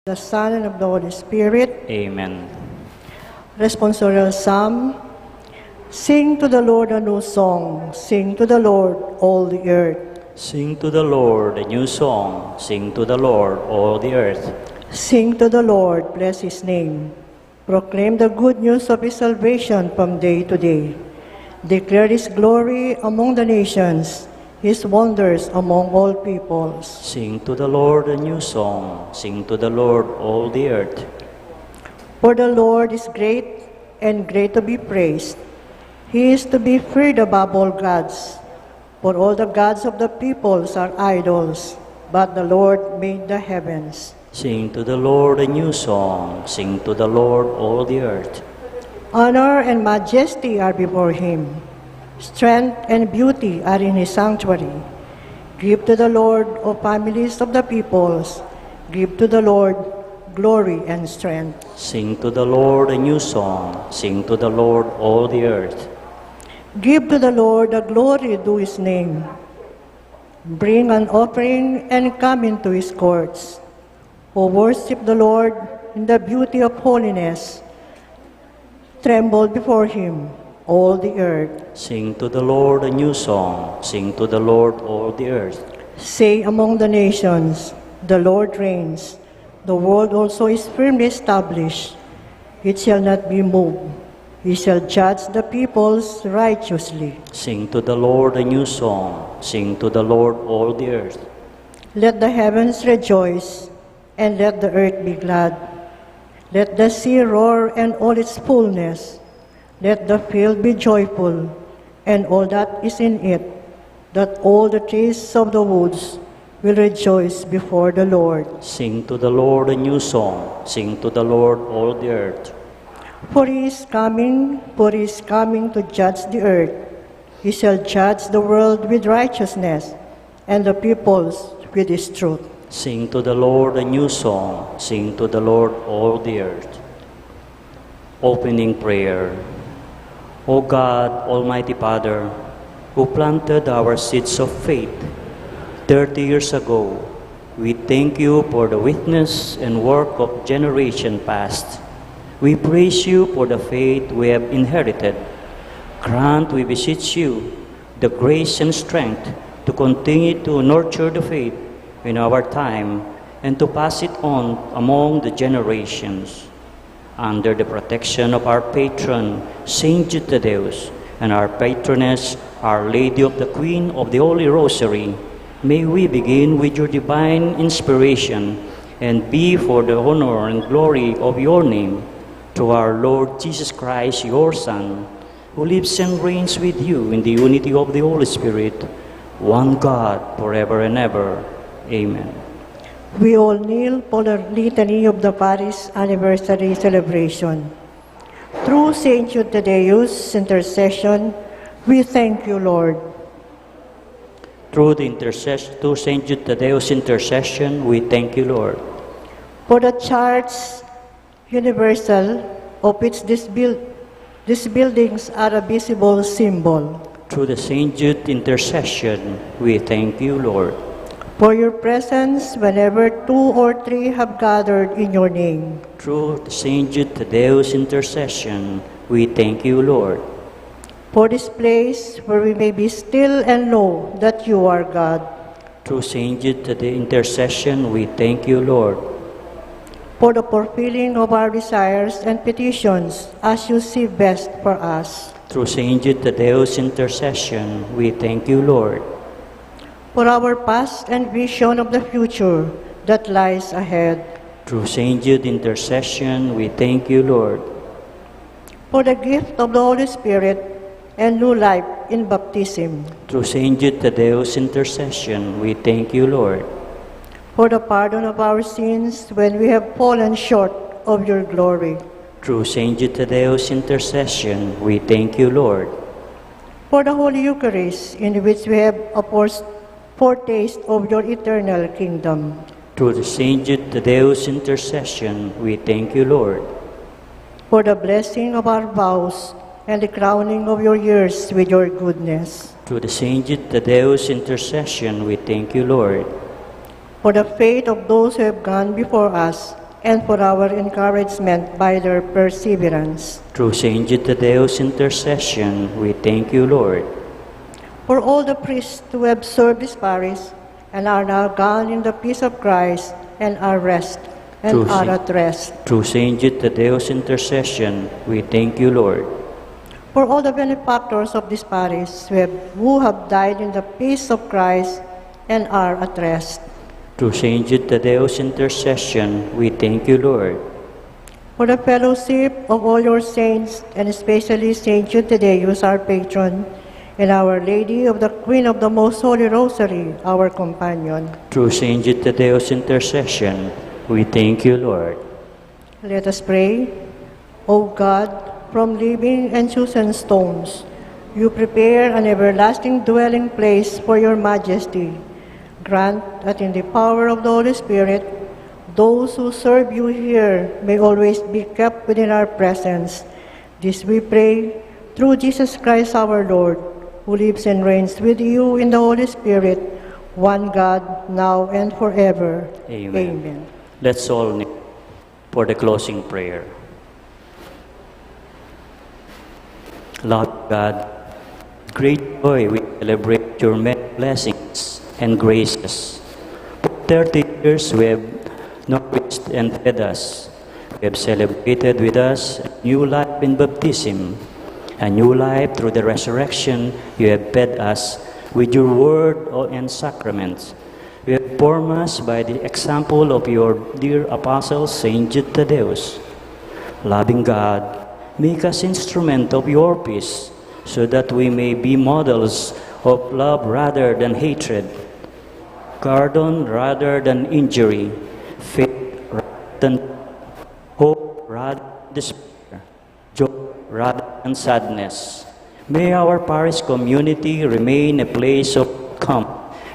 the Son, and of the Holy Spirit. Amen. Responsorial Psalm. Sing to the Lord a new song. Sing to the Lord, all the earth. Sing to the Lord a new song. Sing to the Lord, all the earth. Sing to the Lord, bless His name. Proclaim the good news of His salvation from day to day. Declare His glory among the nations, His wonders among all peoples. Sing to the Lord a new song. Sing to the Lord, all the earth. For the Lord is great and great to be praised. He is to be feared above all gods. For all the gods of the peoples are idols, but the Lord made the heavens. Sing to the Lord a new song. Sing to the Lord, all the earth. Honor and majesty are before Him. Strength and beauty are in His sanctuary. Give to the Lord, O families of the peoples. Give to the Lord glory and strength. Sing to the Lord a new song. Sing to the Lord, all the earth. Give to the Lord the glory due His name. Bring an offering and come into His courts. O worship the Lord in the beauty of holiness. Tremble before Him, all the earth. Sing to the Lord a new song. Sing to the Lord, all the earth. Say among the nations, the Lord reigns. The world also is firmly established. It shall not be moved. He shall judge the peoples righteously. Sing to the Lord a new song. Sing to the Lord, all the earth. Let the heavens rejoice, and let the earth be glad. Let the sea roar and all its fullness. Let the field be joyful, and all that is in it, that all the trees of the woods will rejoice before the Lord. Sing to the Lord a new song. Sing to the Lord, all the earth. For He is coming to judge the earth. He shall judge the world with righteousness, and the peoples with His truth. Sing to the Lord a new song. Sing to the Lord, all the earth. Opening prayer. O God, Almighty Father, who planted our seeds of faith 30 years ago, we thank you for the witness and work of generation past. We praise you for the faith we have inherited. Grant, we beseech you, the grace and strength to continue to nurture the faith in our time and to pass it on among the generations. Under the protection of our patron, Saint Jude Thaddeus, and our patroness, Our Lady of the Queen of the Holy Rosary, may we begin with your divine inspiration and be for the honor and glory of your name, through our Lord Jesus Christ, your Son, who lives and reigns with you in the unity of the Holy Spirit, one God, forever and ever. Amen. We all kneel for the litany of the Paris anniversary celebration. Through Saint Jude Thaddeus' intercession, we thank you, Lord. Through Saint Jude Thaddeus' intercession, we thank you, Lord. For the Church Universal, of which these buildings are a visible symbol. Through the Saint Jude intercession, we thank you, Lord. For your presence whenever 2 or 3 have gathered in your name. Through the Saint Jude Thaddeus intercession, we thank you, Lord. For this place where we may be still and know that you are God. Through Saint Jude Thaddeus intercession, we thank you, Lord. For the fulfilling of our desires and petitions as you see best for us. Through Saint Jude Thaddeus intercession, we thank you, Lord. For our past and vision of the future that lies ahead. Through Saint Jude intercession, we thank you, Lord. For the gift of the Holy Spirit and new life in baptism. Through Saint Jude Thaddeus intercession, we thank you, Lord. For the pardon of our sins when we have fallen short of your glory. Through Saint Jude Thaddeus intercession, we thank you, Lord. For the Holy Eucharist, in which we have a foretaste of your eternal kingdom. Through the Saint Jude Thaddeus intercession, we thank you, Lord. For the blessing of our vows and the crowning of your years with your goodness. Through the Saint Jude Thaddeus intercession, we thank you, Lord. For the faith of those who have gone before us and for our encouragement by their perseverance. Through Saint Jude Tadeo's intercession, we thank you, Lord. For all the priests who have served this parish and are now gone in the peace of Christ and are at rest. Through Saint Jude Tadeo's intercession, we thank you, Lord. For all the benefactors of this parish who have died in the peace of Christ and are at rest. Through Saint Jude Tadeo's intercession, we thank you, Lord. For the fellowship of all your saints, and especially Saint Jude Tadeus, our patron, and Our Lady of the Queen of the Most Holy Rosary, our companion. Through Saint Jude Tadeo's intercession, we thank you, Lord. Let us pray. O God, from living and chosen stones, you prepare an everlasting dwelling place for your majesty. Grant that in the power of the Holy Spirit, those who serve you here may always be kept within our presence. This we pray through Jesus Christ our Lord, who lives and reigns with you in the Holy Spirit, one God, now and forever. Amen. Amen. Let's all kneel for the closing prayer. Lord God, with great joy we celebrate your many blessings and graces. For 30 years we have nourished and fed us. We have celebrated with us a new life in baptism, a new life through the resurrection. You have fed us with your word and sacraments. You have formed us by the example of your dear apostle, Saint Jude Tadeus. Loving God, make us instrument of your peace, so that we may be models of love rather than hatred, pardon rather than injury, faith rather than hope rather than despair, joy rather than sadness. May our parish community remain a place of calm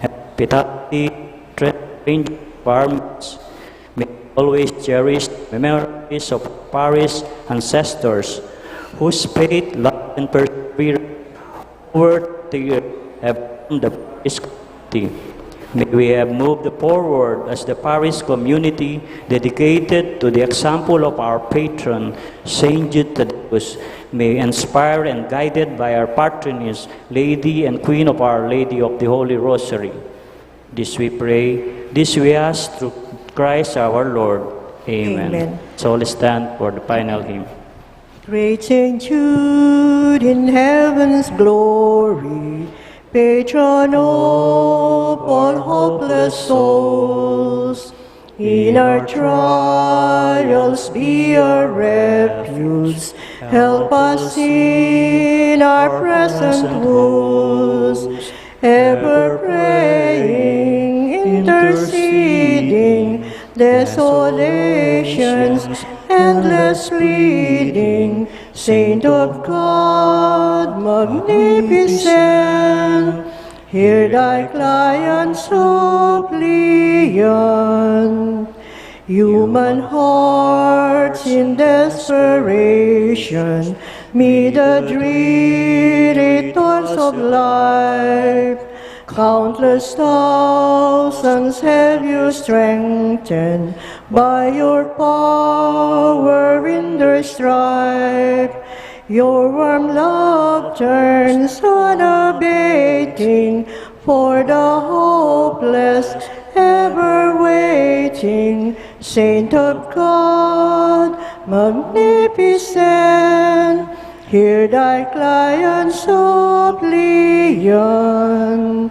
and hospitality, trained farmers. May we always cherish the memories of parish ancestors whose faith, love, and perseverance over the years have formed the parish community. May we have moved forward as the parish community dedicated to the example of our patron, Saint Jude Tadeus. May inspired and guided by our patroness, Lady and Queen of Our Lady of the Holy Rosary. This we pray, this we ask through Christ our Lord. Amen. Amen. So let's stand for the final hymn. Great Saint Jude in heaven's glory, patron of all hopeless souls, in our trials be our refuge, help us in our present woes, ever praying, interceding, desolations, endless pleading, Saint of God, magnificent, hear thy clients of Leon. Human hearts in desperation meet the dreary toils of life. Countless thousands have you strengthened by your power in their strife. Your warm love turns unabating for the hopeless, ever waiting. Saint of God, magnificent, hear thy clients of Leon.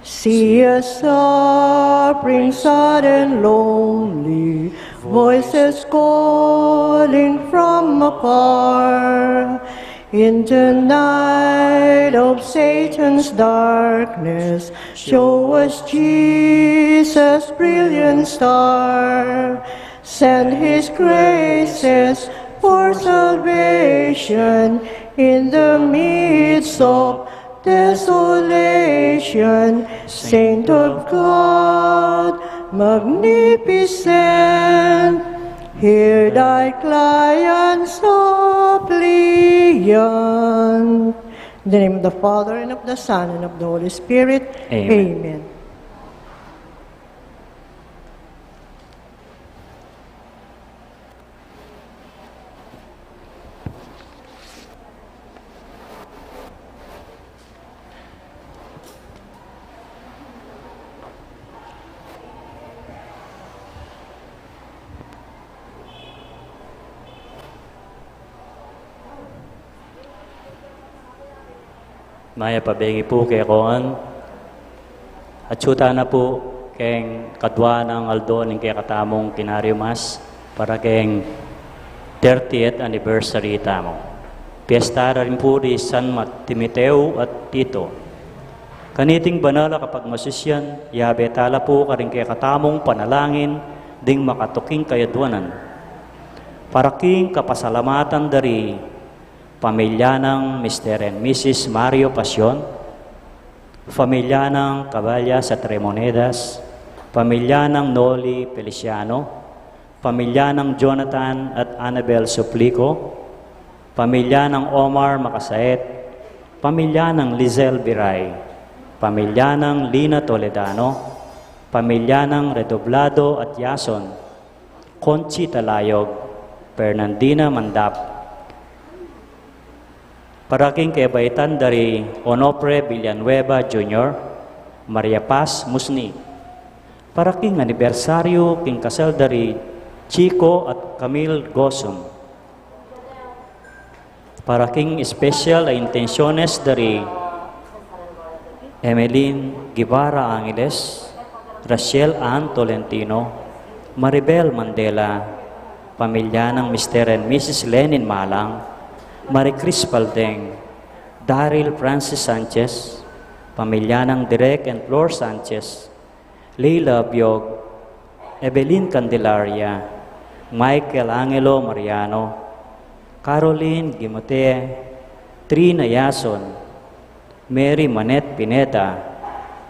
See us suffering, sad and lonely, voices calling from afar. In the night of Satan's darkness, show us Jesus' brilliant star. Send his graces for salvation in the midst of desolation. Saint of God, magnificent, hear thy clients of Leon. In the name of the Father, and of the Son, and of the Holy Spirit. Amen. Amen. Maya pabengi po kay Koan. At syuta na po kay kadwa ng Aldo ng kay katamong kinaryo mas para kay 30th anniversary tamo. Piesta rin po di San Timoteo at Tito. Kaniting banala kapag masisyan, yabe tala po ka rin kay katamong panalangin ding makatuking kayadwanan. Para king kapasalamatan dari pamilya ng Mr. and Mrs. Mario Pasyon, pamilya ng Cabalya sa Tremonedas, pamilya ng Noli Feliciano, pamilya ng Jonathan at Annabel Suplico, pamilya ng Omar Makasaet, pamilya ng Lizelle Biray, pamilya ng Lina Toledano, pamilya ng Redoblado at Yason, Conchi Talayog, Fernandina Mandap, paraking kebaitan dari Onofre Villanueva Jr., Maria Paz Musni. Paraking anibersaryo king kasal dari Chico at Camille Gosum. Paraking special ay intenciones dari Emeline Guevara Angeles, Rachel Ann Tolentino, Maribel Mandela, pamilya ng Mr. and Mrs. Lenin Malang, Marie Chris Paldeng, Daryl Francis Sanchez, pamilya ng Direk and Flor Sanchez, Leila Biog, Evelyn Candelaria, Michael Angelo Mariano, Caroline Gimote, Trina Yason, Mary Manette Pineda,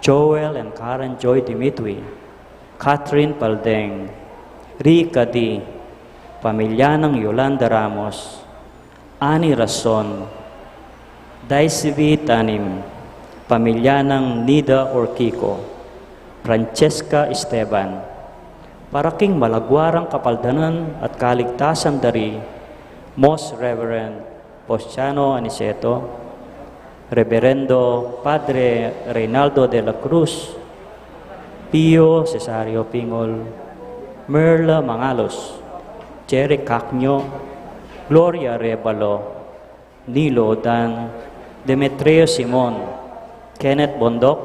Joel and Karen Joy Dimitri, Catherine Paldeng, Rika D, pamilya ng Yolanda Ramos, Ani Rason, Daisy V. Tanim, pamilya ng Nida Orquico, Francesca Esteban, paraking malagwarang kapaldanan at kaligtasan dari Most Reverend Postiano Aniceto, Reverendo Padre Reynaldo de la Cruz, Pio Cesario Pingol, Merla Mangalos, Jerry Cacño, Gloria Rebalo, Nilo Dan, Demetrio Simon, Kenneth Bondok,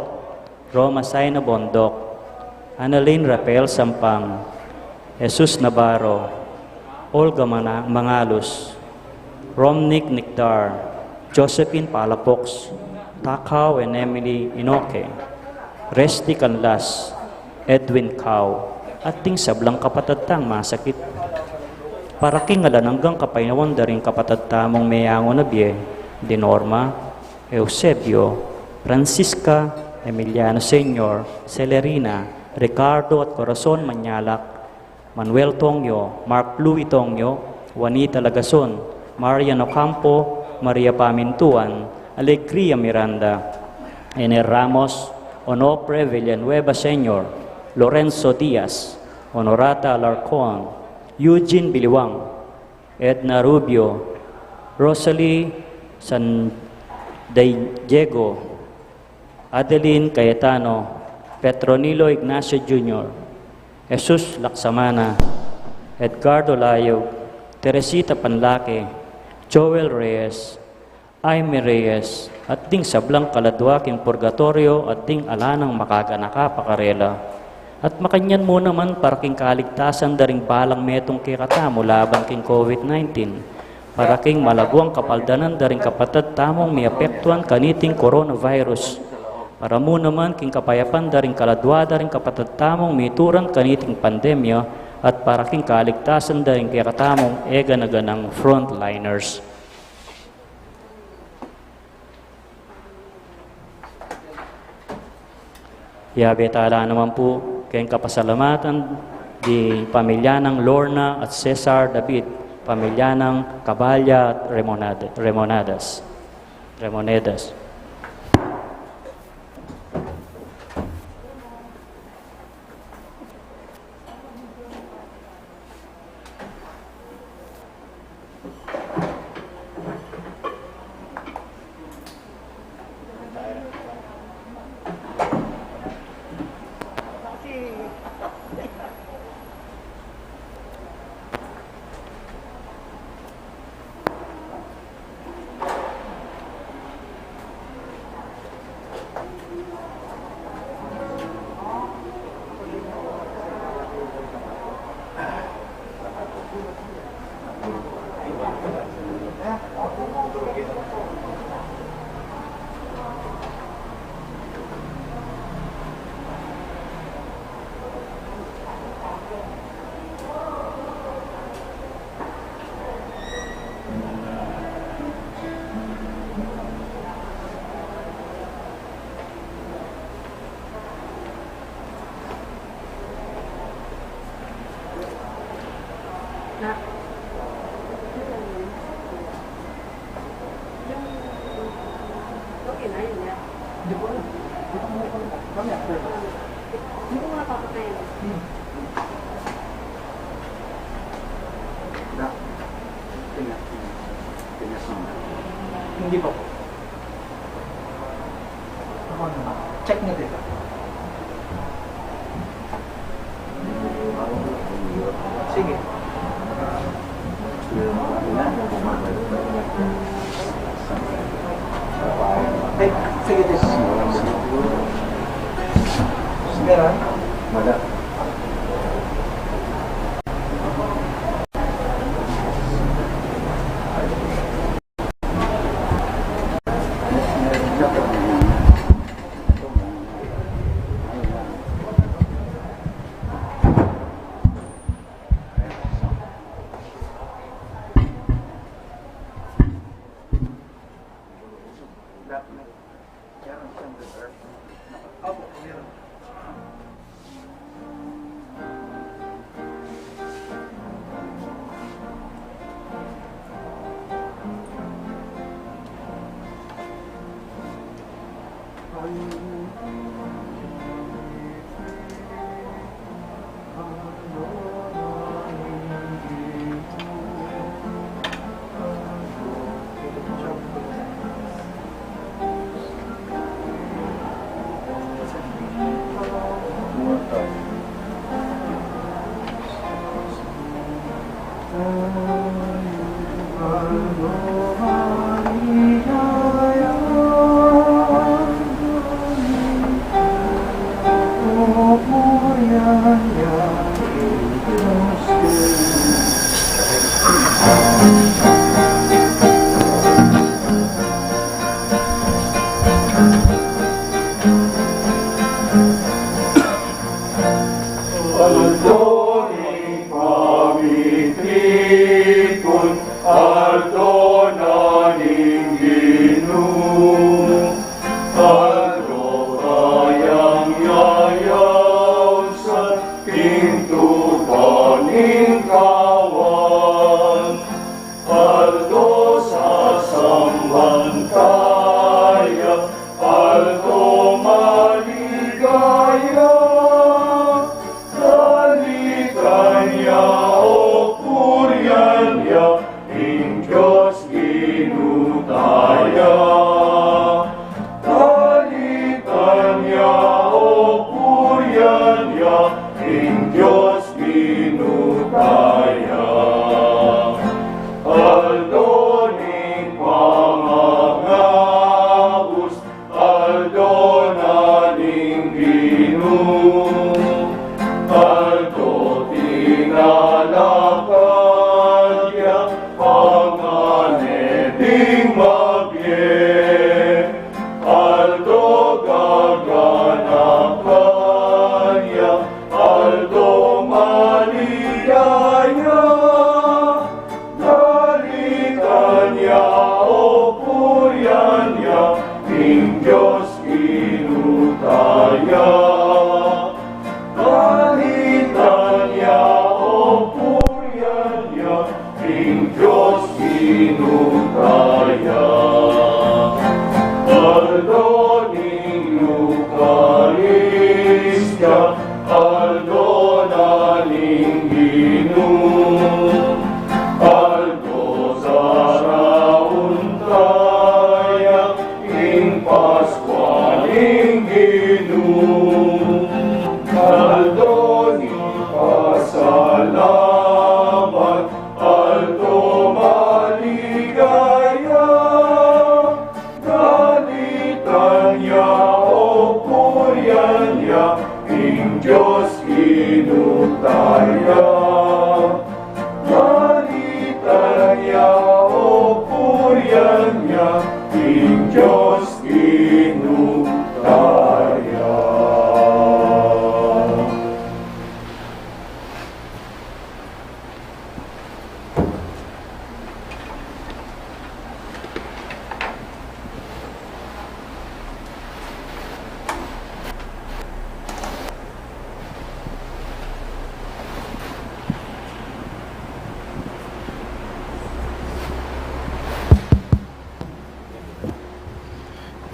Roma Saina Bondok, Annalyn Rafael Sampang, Jesus Navarro, Olga Mangalos, Romnick Nikdar, Josephine Palafox, Takaw and Emily Inoke, Resty Canlas, Edwin Cao, at ting sablang kapatadtang masakit. Paraking alananggang kapainawan daring kapatad tamong mayango na biye, di Norma, Eusebio, Francisca, Emiliano Sr., Celerina, Ricardo at Corazon Manyalak, Manuel Tongyo, Mark Louis Tongyo, Juanita Lagason, Marian Ocampo, Maria Pamintuan, Alegria Miranda, Ener Ramos, Onofre Villanueva Sr., Lorenzo Diaz, Honorata Alarcon, Eugene Biliwang, Edna Rubio, Rosalie San Diego, Adeline Cayetano, Petronilo Ignacio Jr., Jesus Laksamana, Edgardo Layog, Teresita Panlake, Joel Reyes, Aimee Reyes, at ding sablang kaladwaking purgatorio at ding alanang makaganaka pakarela. At makanyan mo naman paraking kaligtasan daring balang metong kikatamo laban king COVID-19. Paraking malagwang kapaldanan daring kapatad tamong may apektuan kaniting coronavirus. Para mo naman king kapayapan daring kaladwa daring kapatad tamong mituran kaniting pandemya at paraking kaligtasan daring kikatamong ega-naganang frontliners. Yabe tala naman po kayong kapasalamatan di pamilya ng Lorna at Cesar David, pamilya ng Cabalya at Remonedas. Hindi ko alam. Kami after. Hindi ko nga papatayin. Hindi pa po. Ako na. Check na dito. Sige. Ay, sige dito. Meron? Wala. Opo, meron. Aldoning pamitripon, aldonaning ginoo, aldo kayang yayaw sa pinto paning kawan, aldo sa sambantaya, aldo maligaya. Kanya o Puryanya, ing Diyos ginutaya. Kanya o Puryanya, ing Diyos ginutaya. Aldoning pangangabus, aldonaning ginoo. Aldo tinalakadya, panganeding mabye. Aldo gaganakanya, aldo maligaya. Galikanya o Puryanya, ing Diyos ginutaya. Kalitanya o Puryanya, ing Diyos ginutaya. Aldoning Eukaristya, aldonaning ginoo. Aldo sarauntaya, ing Paskwaning ginoo. Aldo ni pasalamat, aldo maligaya. Galitanya o Puryanya, ing Diyos ginutaya. Galitanya o Puryanya, ing Diyos ginutaya.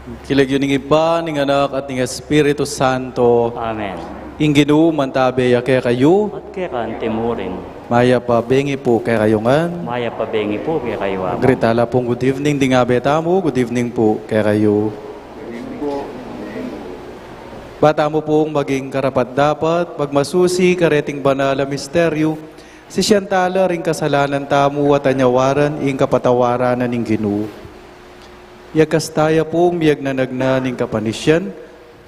Kilag yun ng iba, ng anak at ng Espiritu Santo. Amen. Inginu mantabe ya kaya kayo. At kaya kan timurin, Maya pa bengi po kaya kayo nga. maya pabengi po kaya kayo amo. Gritala pong good evening di nga beta mo. Good evening po kaya kayo. Bata mo pong maging karapat dapat, magmasusi, kareting banal na misteryo, si Siyantala ring kasalanan tamo at anyawaran, ing kapatawaran na ning Ginoo. Yagkastaya pong miyag nanagna ning kapanisyan,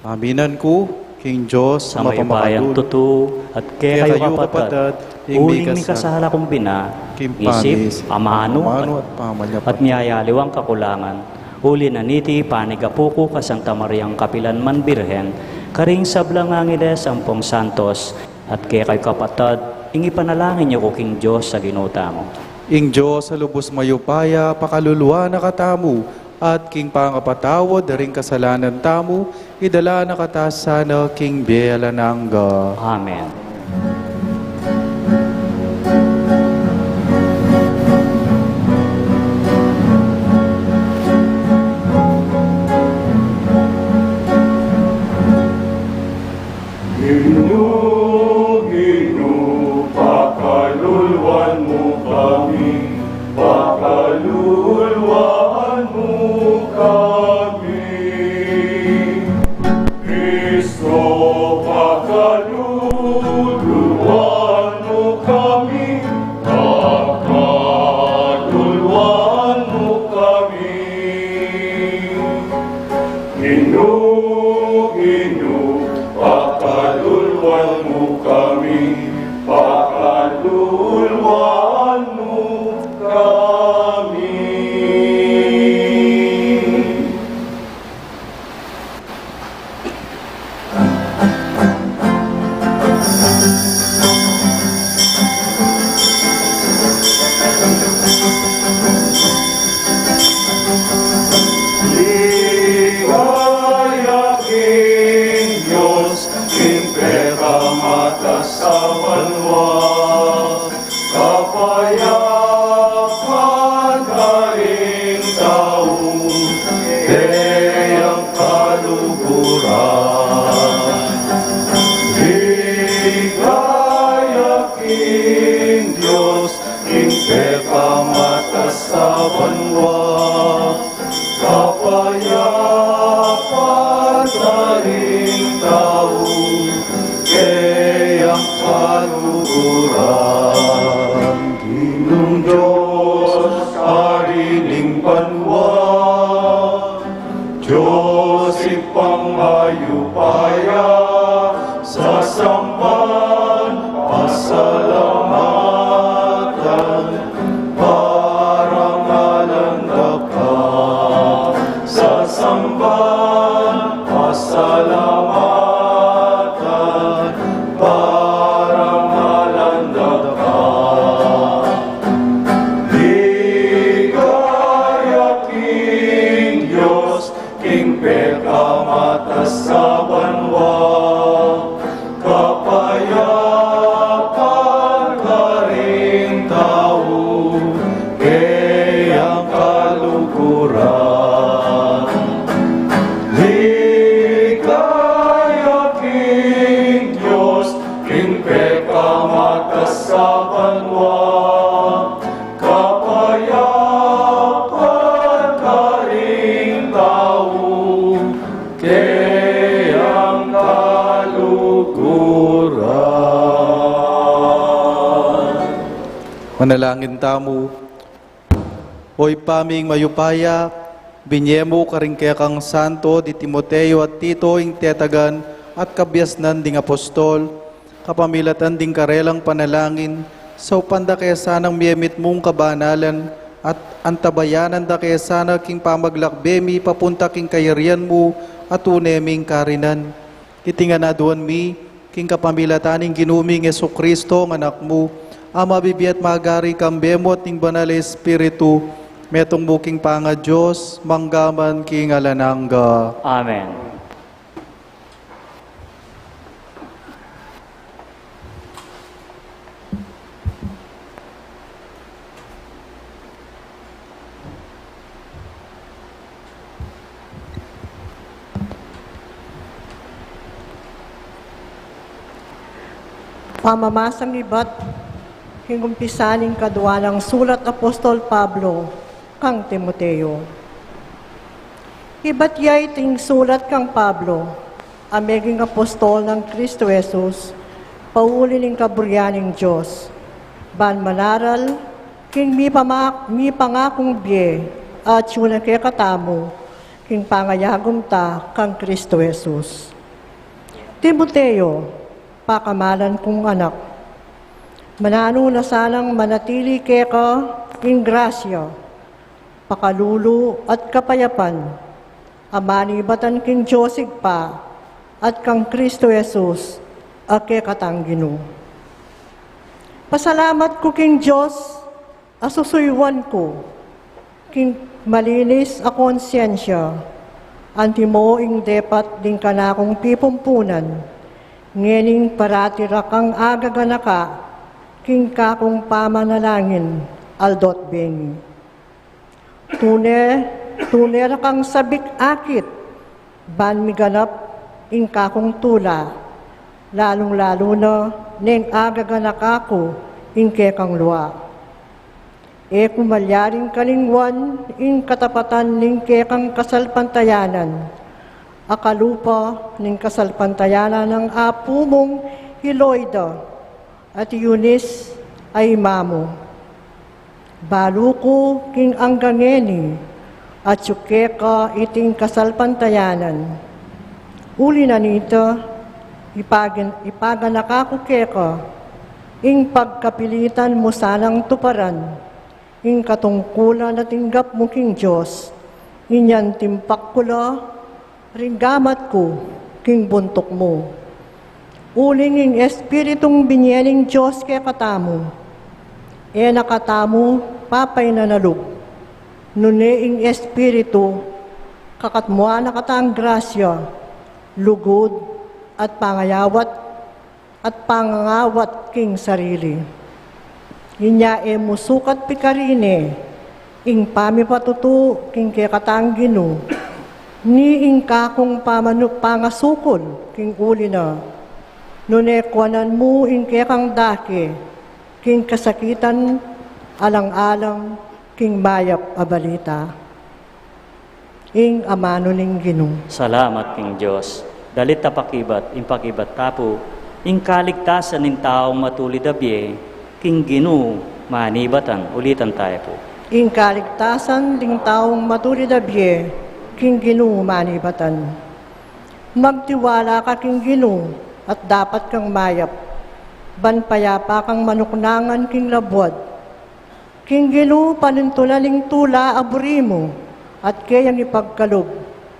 aminan ko, King Diyos, Sa maybayang tutu at kaya kayo kapatad, uling mi kasala kong bina, isip, amano, at pamalyapat. at miyayaliwang kakulangan, uli na niti panigapuko kasangta Mariang Kapilan man Birhen, karing sablang angiles ampong santos, at kaya kayo kapatad, ingi panalangin niyo ko King Diyos sa ginuta mo. Ing Diyos sa lubos mayupaya, pakaluluwa na katamu, at king pangapatawad, daring kasalanan tamu, idala na katasana, king biyala nangga. Amen. Ginu, pakaluluan mo kami, pakaluluan mo kami. Kristo, pakaluluan mo kami, pakaluluan mo kami. Ginu, pakaluluan mo kami, pakaluluan mo kami. Ligaya King Diyos, King Peramata sa banwa, kapayapaan ka rin taong, kayang kaluguran. Ligaya King Diyos, King Peramata sa banwa, kapayapaan ka rin taong, kayang kaluguran. Ginong Diyos, arining banwa, Diyos ipangayupaya, sa samban pasalamatan, parangalan ka. Sa samban pasalamatan, parangalan ka. Ligaya King Diyos, King Peramata sa banwa, kapayapaan ka rin tao, kayang kaluguran. Ligaya King Diyos, King Peramata sa banwa, kapayapaan ka rin tao, kayang kaluguran. Manalangin tamo. Oy paming mayupaya, binyemo karing kaya kang santo di Timoteo at Tito ing tetagan at kabyasnan ding apostol, kapamilatan ding karelang panalangin, sa upanda kaya sanang miyemit mong kabanalan, at antabayanan da kaya sana king pamaglakbemi papunta king kayarian mo at uneming karinan. Itingan na doon mi, king kapamilataning ginuming Yesu Kristo ng anak mo, ama bibiat magari kambemot ning banal Espiritu, metong muking panga Diyos, manggaman king alanangga. Amen. Pamamasang iba't hingumpisaning kadwa ng sulat Apostol Pablo kang Timoteo. Iba't yay ting sulat kang Pablo, ameging apostol ng Kristo Jesus, pauli ng kaburyaning Diyos, ban manaral, king mi pangakong biye, at yun kay katamo, king pangayagom ta kang Kristo Jesus. Timoteo, pakamalan kong anak, manano na sanang manatili kay ka, king grasya, pakalulu at kapayapan, amani batan king Josig pa, at kang Kristo Jesus, ake katanggino. Pasalamat ko king Diyos, asusuywan ko, king malinis a konsyensya, anti mo ing depat din kanakong pipumpunan, ngening paratira kang agaganaka, king kakong pamanalangin, aldot bengi. Tunera kang sabik akit, ban miganap ing kakong tula, lalong-lalo na neng agaganaka ko ing kekang luwa. E kumalyaring kalingwan ing katapatan ning kekang kasalpantayanan, akalupa ning kasalpantayanan ng apo mong Hiloida at Eunice ay mamo. Baluko king anggangeni at sukeka iting kasalpantayanan. Uli na nito, ipaganaka ko keka, ing pagkapilitan mo sanang tuparan, ing katungkulan na tinggap mo king Diyos, inyan timpak kula, ringgamat ko, king buntok mo. Uling ing espiritong binyeling Diyos kaya katamo, e nakatamo, papay na nalug. Nune ing espiritu, kakatmua na katang grasya, lugod at pangangawat king sarili. Inya e musukat pikarine, ing pamipatutu king kekatanggino, ni ing kakong pangasukol king uli na, nune kwanan mo ing kekang dake, king kasakitan alang-alang king mayap abalita. Ing amano ning Ginoo. Salamat king Diyos. Dalit tapakibat, impakibat tapo, ing kaligtasan ng taong matulid abye, king Ginoo manibatan. Ulitan tayo po. Ing kaligtasan ding taong matulid abye, king Ginoo manibatan. Magtiwala ka king Ginoo at dapat kang mayap. Banpayapa kang manuknangan king labwad. King Ginoo panintulaling tula aburi mo at kayang ipagkalog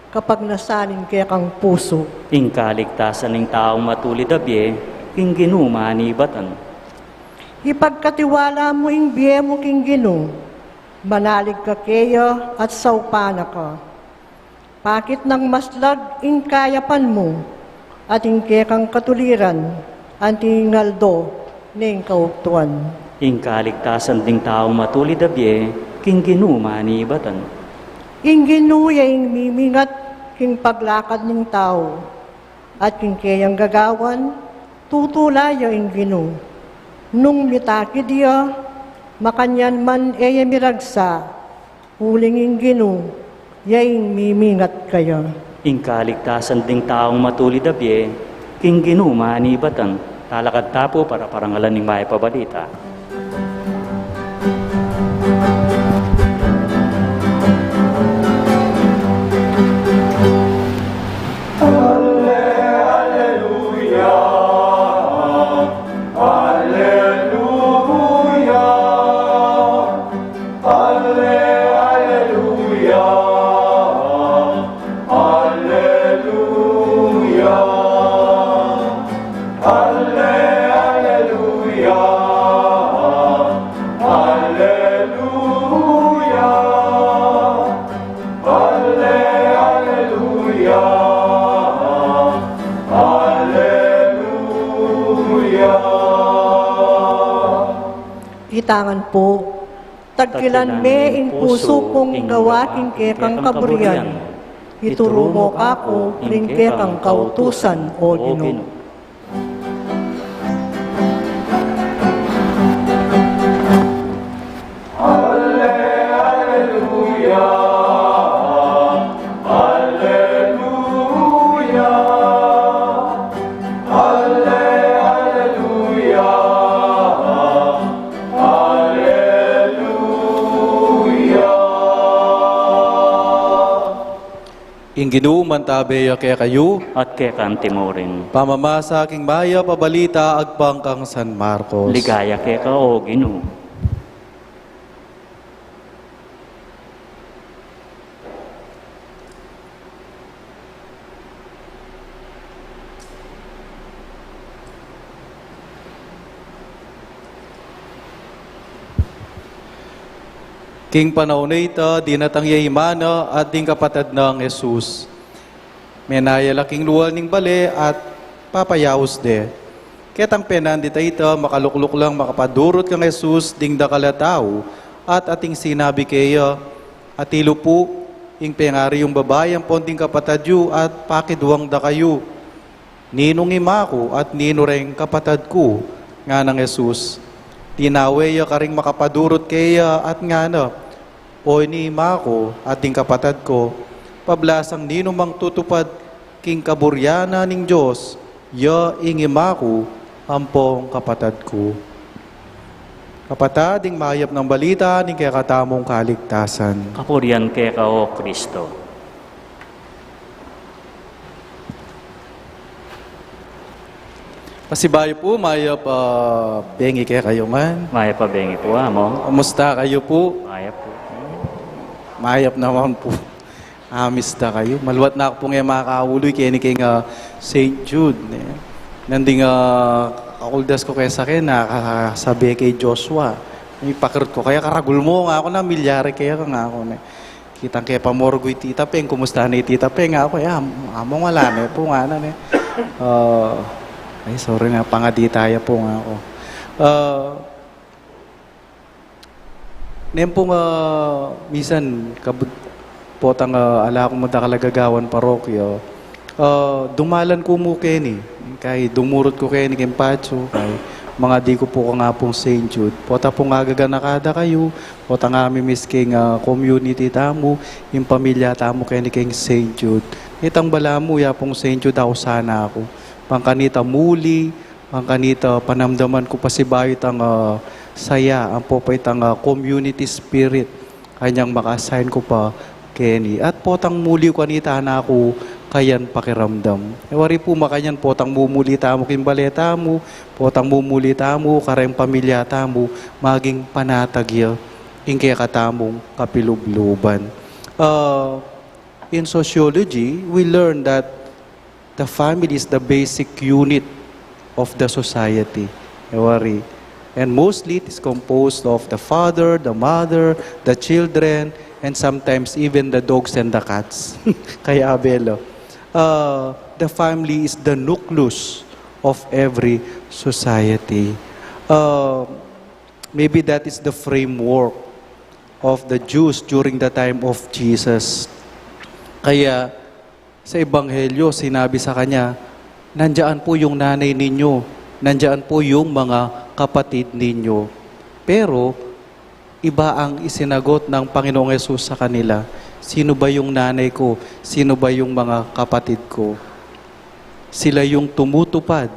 kapag nasanin kaya kang puso. Ing kaligtasan ng taong matulid abye, king Ginoo manibatan. Ipagkatiwala mo ing biye mo king Ginoo, manalig ka kaya at saupana ka. Pakit ng maslag ing kayapan mo, at ing kekang katuliran, antingaldo ning kaugtuan. Ing kaligtasan ding taong matulid abye, king Ginoo manibatan. Ing Ginoo ing mimingat king paglakad ng tao, at king kayang gagawan, tutulaya ing Ginoo. Nung mitaki diya, makanyan man eye miragsa, huling ing Ginoo, yaing mimingat kaya. Ing kaligtasan ding taong matulid abye, king Ginoo manibatan. Talakad tapo para parangalan ng may pabalita. Itangan po, tagkilan me ing puso kong gawaking kekang kaburyan. Ituro mo kako ring kekang kautusan o Ginoo. ing ginuman tabeya kaya kayo, at kaya kanti mo rin. pamamasa aking maya pabalita agpang kang San Marcos. Ligaya kaya ka o Ginoo. King panahon ita, di natang yayimana at ding kapatid ng Jesus. Menaya laking luwal ning bale at papayaos de. Ketang penan di ita, makalukluk lang makapadurot kang Jesus ding dakalataw at ating sinabi kaya atilo po ing pengari yung babayang ponting kapatid yu at pakiduwang da kayo. Ninong imako at nino ring kapatid ko nga ng Jesus. Tinaweya ka ring makapadurot kaya at nga na, o iniima ko ating kapatid ko, pablasang nino mang tutupad king kaburyana ning Diyos, ya ingima ko ampong kapatid ko. Kapatid, ding mayap ng balita ning kaya katamong kaligtasan. Kapurian kaya ka o Kristo. Pasibayo po, mayap bengi kaya kayo man. Maya pa bengi po mo. Kamusta kayo po? Maya po. Mayap naman po. Amis na kayo. Maluwat na ako po ngayon makakauloy kaya ni king St. Jude. Nanding kakuldas ko kaya sa akin, nakasabi kay Joshua. May pakirot ko, kaya karagul mo nga ako na, milyari kaya ka nga ako. Kitang kaya pamorgoy tita Peng, kumusta na tita Peng nga ako, among wala na po nga na. Ay, sorry nga, pangadi tayo po nga ako. Ngayon pong misan, potang ala akong madakalagagawan parokyo, dumalan ko mo Kenny, kay dumurot ko Kenny kay Pacho, kay mga di ko po nga pong St. Jude. Pota pong agaganakada kayo, pota nga miss king community tamo, yung pamilya tamo Kenny king St. Jude. Itang bala mo, ya pong St. Jude ako sana ako. Pangkanita muli, pangkanita panamdaman ko pa si bayot ang saya, ang popait ang community spirit. Kanyang maka-assign ko pa, Kenny. At potang muli ko kanita na ako kayan pakiramdam. Ewari po makanyan potang mumulita mo kimbaleta mo, potang mumulita mo, karayang pamilyata mo, maging panatagya, kaya katamong kapilubluban. In sociology, we learn that the family is the basic unit of the society. Ewari. And mostly it is composed of the father, the mother, the children, and sometimes even the dogs and the cats. Kaya Abelo. The family is the nucleus of every society. Maybe that is the framework of the Jews during the time of Jesus. Kaya sa Ebanghelyo, sinabi sa kanya, nandiyan po yung nanay ninyo, nandiyan po yung mga kapatid ninyo. Pero, iba ang isinagot ng Panginoong Yesus sa kanila. Sino ba yung nanay ko? Sino ba yung mga kapatid ko? Sila yung tumutupad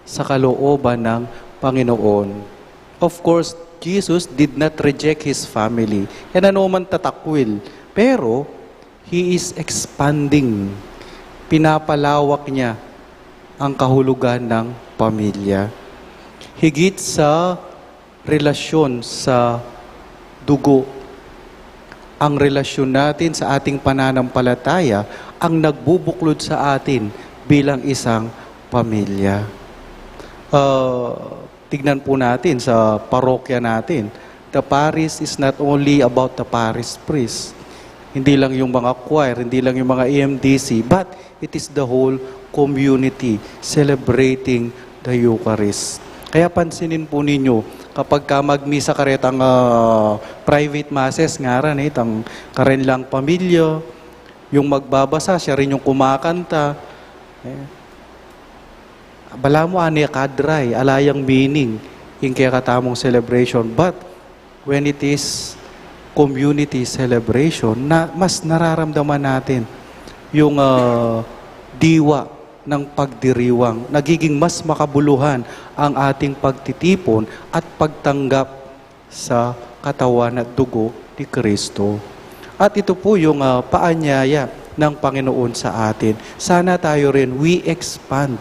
sa kalooban ng Panginoon. Of course, Jesus did not reject His family. Yan ano man tatakwil. Pero, He is expanding. Pinapalawak niya ang kahulugan ng pamilya. Higit sa relasyon sa dugo, ang relasyon natin sa ating pananampalataya ang nagbubuklod sa atin bilang isang pamilya. Tignan po natin sa parokya natin. The parish is not only about the parish priest. Hindi lang yung mga choir, hindi lang yung mga EMDC, but it is the whole community celebrating the Eucharist. Kaya pansinin po ninyo, kapag ka magmisa karetang private masses, nga rin, itang karen lang pamilya, yung magbabasa, siya rin yung kumakanta. Bala mo, ane kadray, alayang meaning, yung kaya katamong celebration. But when it is community celebration, na mas nararamdaman natin yung diwa ng pagdiriwang. Nagiging mas makabuluhan ang ating pagtitipon at pagtanggap sa katawan at dugo ni Kristo. At ito po yung paanyaya ng Panginoon sa atin. Sana tayo rin, we expand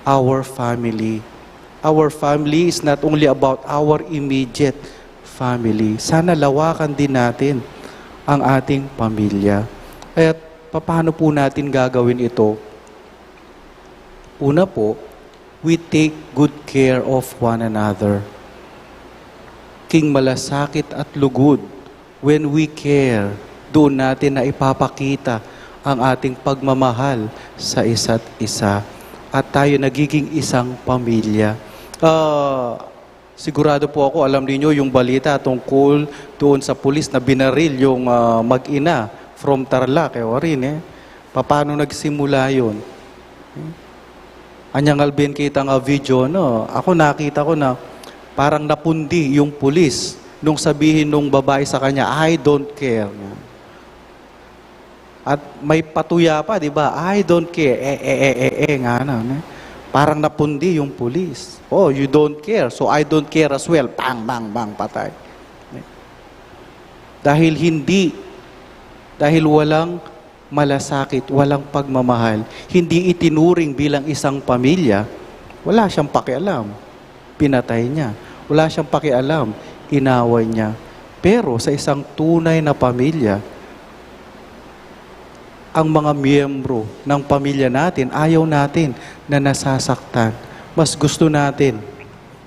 our family. Our family is not only about our immediate family. Sana lawakan din natin ang ating pamilya. Kaya paano po natin gagawin ito? Una po, we take good care of one another. King malasakit at lugod, when we care, doon natin na ipapakita ang ating pagmamahal sa isa't isa. At tayo nagiging isang pamilya. Sigurado po ako, alam niyo yung balita tungkol doon sa pulis na binaril yung mag-ina from Tarlac. Paano nagsimula yun? Anyang albin kita nga video, no? Ako nakita ko na parang napundi yung pulis nung sabihin nung babae sa kanya, I don't care. At may patuya pa, di ba? I don't care. Nga na. Parang napundi yung pulis. Oh, you don't care, so I don't care as well. Bang, bang, bang, patay. Dahil walang malasakit, walang pagmamahal, hindi itinuring bilang isang pamilya, wala siyang pakialam. Pinatay niya. Wala siyang pakialam. Inaway niya. Pero sa isang tunay na pamilya, ang mga miyembro ng pamilya natin, ayaw natin na nasasaktan. Mas gusto natin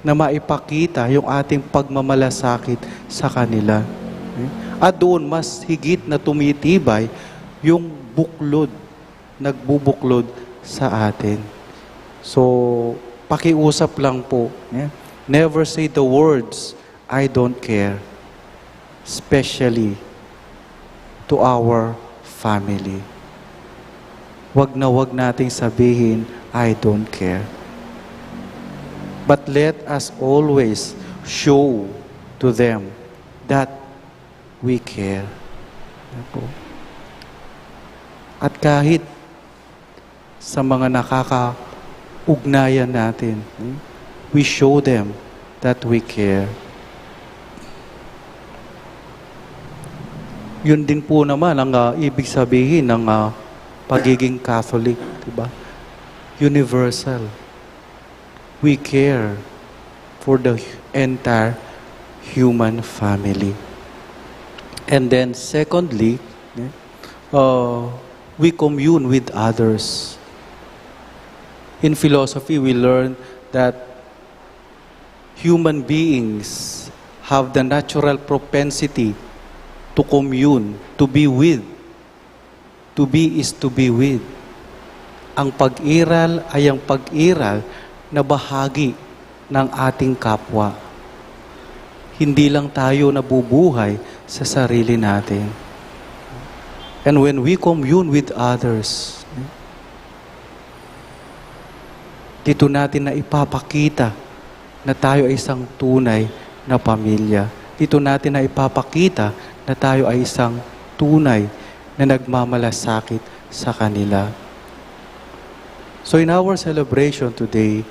na maipakita yung ating pagmamalasakit sa kanila. At doon, mas higit na tumitibay yung buklod, nagbubuklod sa atin. So, pakiusap lang po. Never say the words, I don't care. Especially to our family. Wag nating sabihin, I don't care. But let us always show to them that we care. At kahit sa mga nakakaugnayan natin, we show them that we care. Yun din po naman ang ibig sabihin ng pagiging Catholic, diba? Universal. We care for the entire human family. And then secondly, we commune with others. In philosophy, we learn that human beings have the natural propensity to commune, to be with. To be is to be with. Ang pag-iral ay ang pag-iral na bahagi ng ating kapwa. Hindi lang tayo nabubuhay sa sarili natin. And when we commune with others, dito natin na ipapakita na tayo ay isang tunay na pamilya. Dito natin na ipapakita na tayo ay isang tunay na nagmamalasakit sa kanila. So in our celebration today,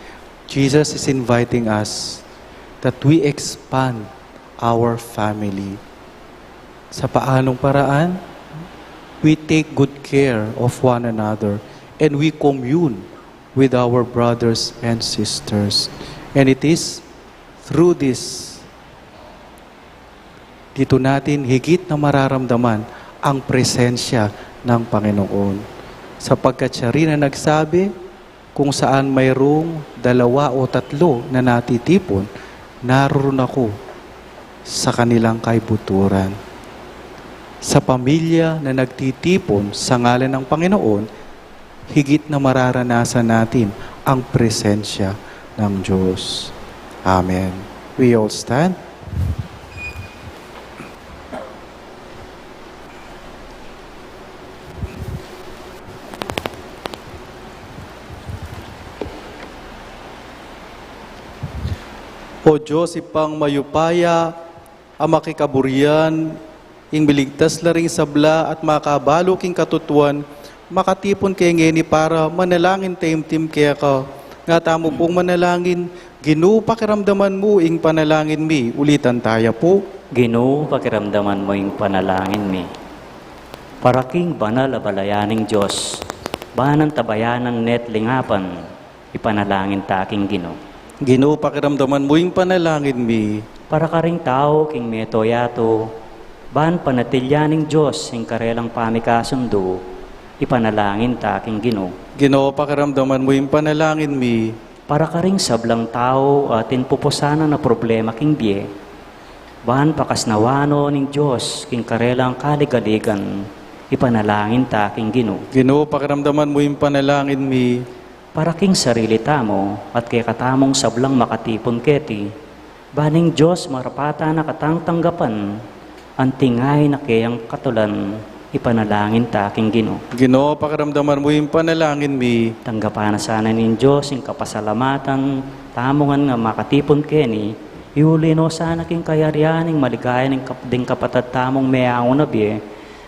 Jesus is inviting us that we expand our family. Sa paanong paraan? We take good care of one another and we commune with our brothers and sisters. And it is through this, dito natin higit na mararamdaman ang presensya ng Panginoon. Sapagkat siya rin na nagsabi, kung saan mayroong 2 o 3 na natitipon, naroon ako sa kanilang kaibuturan. Sa pamilya na nagtitipon sa ngalan ng Panginoon, higit na mararanasan natin ang presensya ng Diyos. Amen. We all stand. O Diyos, ipang mayupaya, ang makikaburian, ing miligtas laring sabla at makabalo king katutuan, makatipon kay ngeni para manalangin taimtim kaya ka. Nga tamo pong manalangin, Ginoo pakiramdaman mo ing panalangin mi. Ulitan tayo po. Ginoo, pakiramdaman mo yung panalangin mi. Para king banal a balayaning Diyos, banan tabayanan net lingapan, ipanalangin taking Ginoo. Ginoo, pakiramdaman mo yung panalangin mi. Para karing tao king metoyato, ban panatilyaning Diyos ing karelang pamikasundo, ipanalangin taking Ginoo. Ginoo, pakiramdaman mo yung panalangin mi. Para karing sablang tao atin pupusana na problema king biye, ban pakasnawano ning Diyos king karelang kaligaligan, ipanalangin taking Ginoo. Ginoo, pakiramdaman mo yung panalangin mi. Para king sarili tamo at kay katamong sablang makatipon keti, baning Diyos marapata na katang tanggapan, ang tingay na kayang katulan, ipanalangin taking Ginoo. Ginoo, pakiramdaman mo yung panalangin mi. Tanggapan na sana nin Diyos ing kapasalamatan, tamongan nga makatipon keni, iulino sana king kayarianing maligayan ng ding kapatad tamong meaw na biye,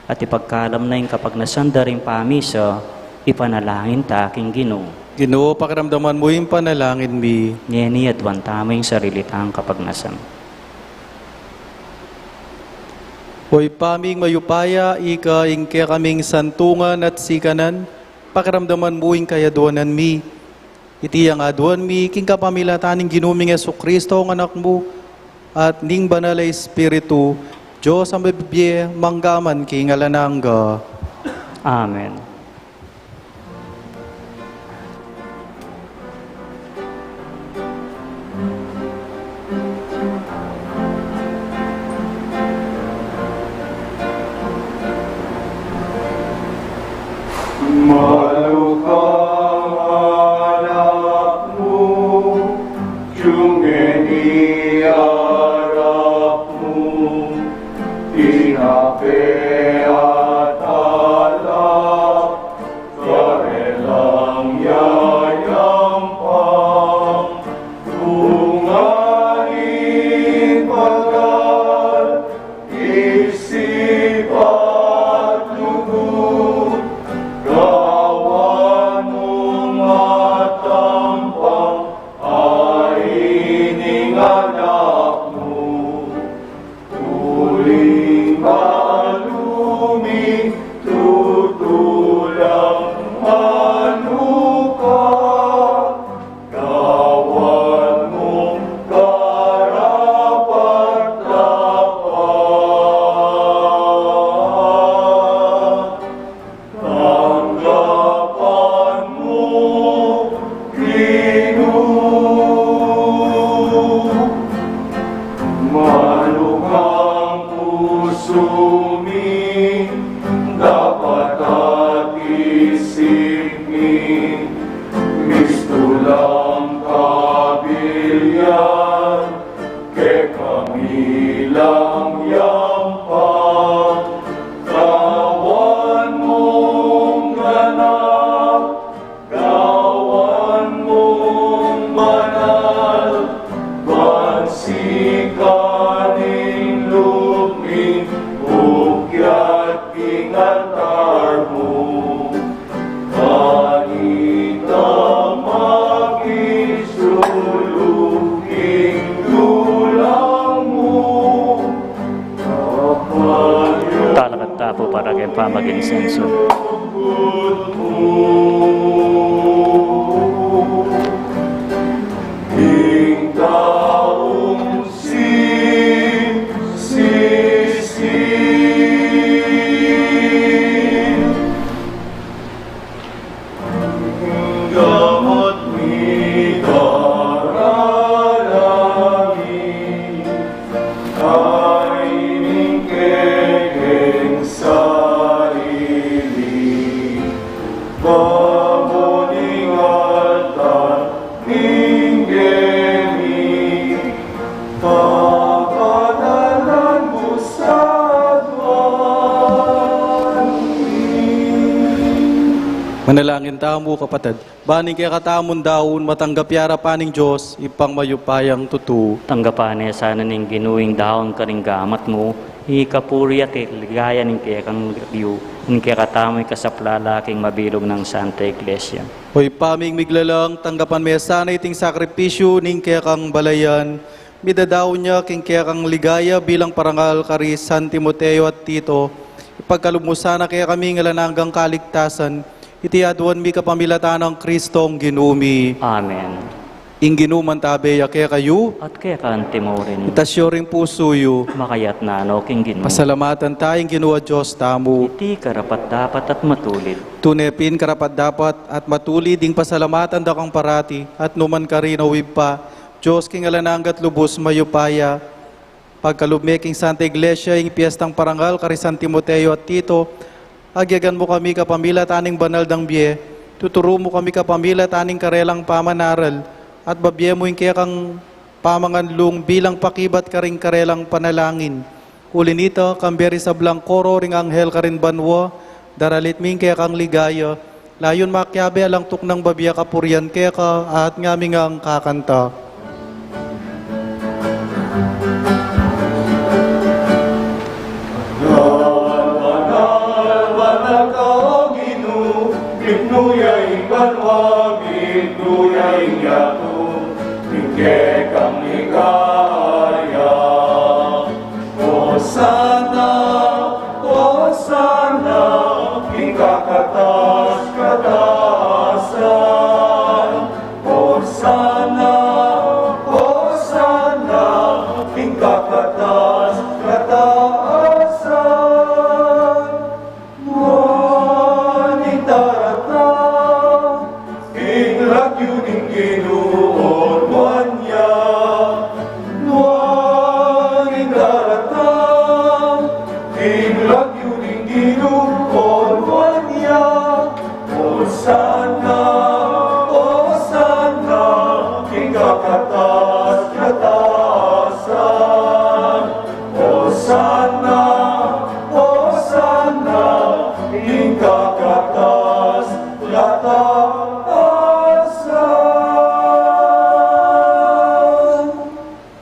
at ipagkalam na yung kapag nasanda rin pamisa, ipanalangin taking Ginoo. Ginoo, pakiramdaman mo yung panalangin mi. Ngeni adwan tamo yung sarili tang kapag nasan. Hoy paming mayupaya, ika ingke kaming santungan at sikanan, pakiramdaman mo yung kayaduanan mi. Iti ang aduan mi, king kapamilataning ginuming Jesucristo ang anak mo, at ning banal Espiritu, Diyos ang mabibye, manggaman king alanangga. Amen. Malukang anak mo, jungeni arap mo, tinape at alap, karelang yayampang, bunganin pagal, isip at lugod, kawan mong matampang, aining anak mo. Uling malumi, tutulang manuka, kawan mong karapat-dapat. Tanggapan mo, Ginoo. Malukhang puso mi, dapat at isip mi, mistulang kabilyan, ke kami lang yampang, kawan mong ganap, kawan mong banal, bansikaning luming, bukyat king altar mo, kanita makisuluking dulang mo, kapag Talakat tapo para kay pamaging senso. lugod mo. Ing taong sisisin, gamot mi daralangin, aining kekeng sarili, pamuning altar, ninggeni, papadalan mo sa Manalangin tamo kapatid, baning kaya katamon daon, matanggap yara paning Diyos, ipang mayupayang tutu. Tanggapan niya sana ning ginuing daon karing gamat mo, ikapuri at ligaya ning kaya kang liw, ning kaya katamoy kasaplala king mabilog ng Santa Iglesia. Hoy paming miglalang, tanggapan may sana iting sakripisyo, ning kaya kang balayan, midadaw niya king kaya kang ligaya bilang parangal kari San Timoteo at Tito, ipagkalumusan na kaya kami ngalananggang kaligtasan, iti aduan mi kapamilatan ng Kristong ginumi. Amen. Inginuman tabeya kaya kayo, At kaya kanti mo rin, itasyo ring pusoyo, makayat na ano king ginu. pasalamatan tayong ginuwa Diyos tamo. Iti karapat dapat at matulid. Tunepin karapat dapat at matuli ding pasalamatan da kang parati at numan ka rin awib pa. Diyos king alananggat lubos mayupaya. Pagkalubme king Santa Iglesia ing piyestang parangal kari San Timoteo at Tito, agyagan mo kami kapamila taning banal dang biye, tuturo mo kami kapamila taning karelang pamanaral, at babye mo ing kaya kang pamanganlung bilang pakibat karing karelang panalangin. Ulinito, kamberi sa blangkoro ring anghel karin banwa, daralit ming kaya kang ligaya, layon makyabe alang tuk ng babya kapuryan kaya ka at ngaming ang kakanta. Banal ka o Ginoo, ipnuyaing banwa, ipnuyaing yato, ike kang ikaya. Hosana, Hosana, ikakatas kataasan. Hosana, Hosana, ikakatas kataasan. Wanitarata, inragyuning Ginoon wanya. Wanitarata, inragyuning Ginoon wanya. Hosana, Hosana, ikakatas kataasan. Hosana, Hosana, ikakatas kataasan.